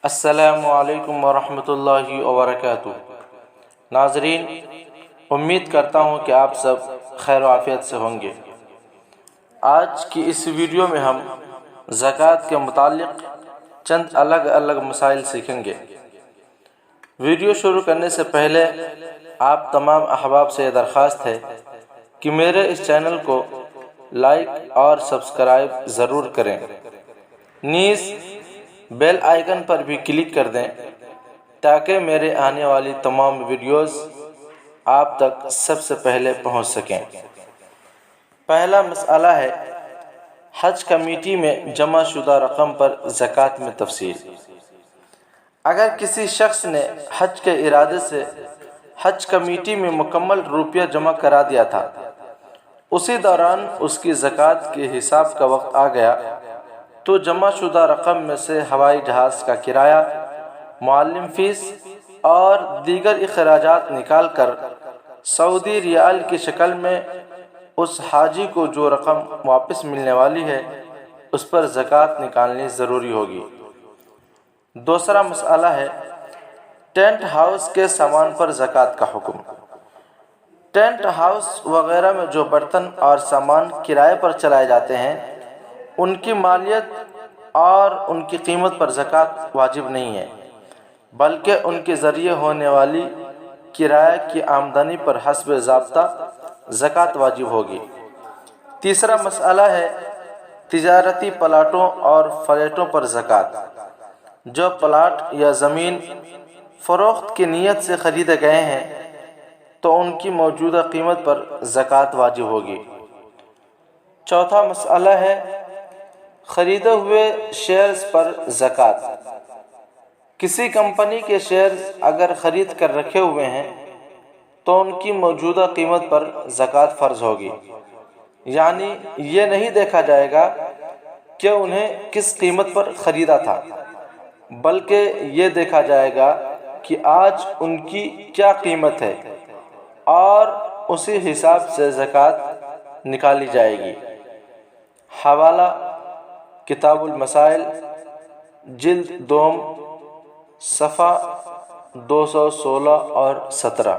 السلام علیکم ورحمۃ اللہ وبرکاتہ۔ ناظرین، امید کرتا ہوں کہ آپ سب خیر و عافیت سے ہوں گے۔ آج کی اس ویڈیو میں ہم زکوٰۃ کے متعلق چند الگ مسائل سیکھیں گے۔ ویڈیو شروع کرنے سے پہلے آپ تمام احباب سے یہ درخواست ہے کہ میرے اس چینل کو لائک اور سبسکرائب ضرور کریں، نیز بیل آئیکن پر بھی کلک کر دیں تاکہ میرے آنے والی تمام ویڈیوز آپ تک سب سے پہلے پہنچ سکیں۔ پہلا مسئلہ ہے حج کمیٹی میں جمع شدہ رقم پر زکوٰۃ میں تفصیل۔ اگر کسی شخص نے حج کے ارادے سے حج کمیٹی میں مکمل روپیہ جمع کرا دیا تھا، اسی دوران اس کی زکوٰۃ کے حساب کا وقت آ گیا تو جمع شدہ رقم میں سے ہوائی جہاز کا کرایہ، معلم فیس اور دیگر اخراجات نکال کر سعودی ریال کی شکل میں اس حاجی کو جو رقم واپس ملنے والی ہے اس پر زکوٰۃ نکالنی ضروری ہوگی۔ دوسرا مسئلہ ہے ٹینٹ ہاؤس کے سامان پر زکوٰۃ کا حکم۔ ٹینٹ ہاؤس وغیرہ میں جو برتن اور سامان کرائے پر چلائے جاتے ہیں، ان کی مالیت اور ان کی قیمت پر زکوٰۃ واجب نہیں ہے، بلکہ ان کے ذریعے ہونے والی کرایہ کی آمدنی پر حسب ضابطہ زکوٰۃ واجب ہوگی۔ تیسرا مسئلہ ہے تجارتی پلاٹوں اور فلیٹوں پر زکوٰۃ۔ جو پلاٹ یا زمین فروخت کی نیت سے خریدے گئے ہیں تو ان کی موجودہ قیمت پر زکوٰۃ واجب ہوگی۔ چوتھا مسئلہ ہے خریدے ہوئے شیئرز پر زکوٰۃ۔ کسی کمپنی کے شیئرز اگر خرید کر رکھے ہوئے ہیں تو ان کی موجودہ قیمت پر زکوٰۃ فرض ہوگی، یعنی یہ نہیں دیکھا جائے گا کہ انہیں کس قیمت پر خریدا تھا، بلکہ یہ دیکھا جائے گا کہ آج ان کی کیا قیمت ہے اور اسی حساب سے زکوٰۃ نکالی جائے گی۔ حوالہ کتاب المسائل، جلد دوم، صفحہ 216 اور 17۔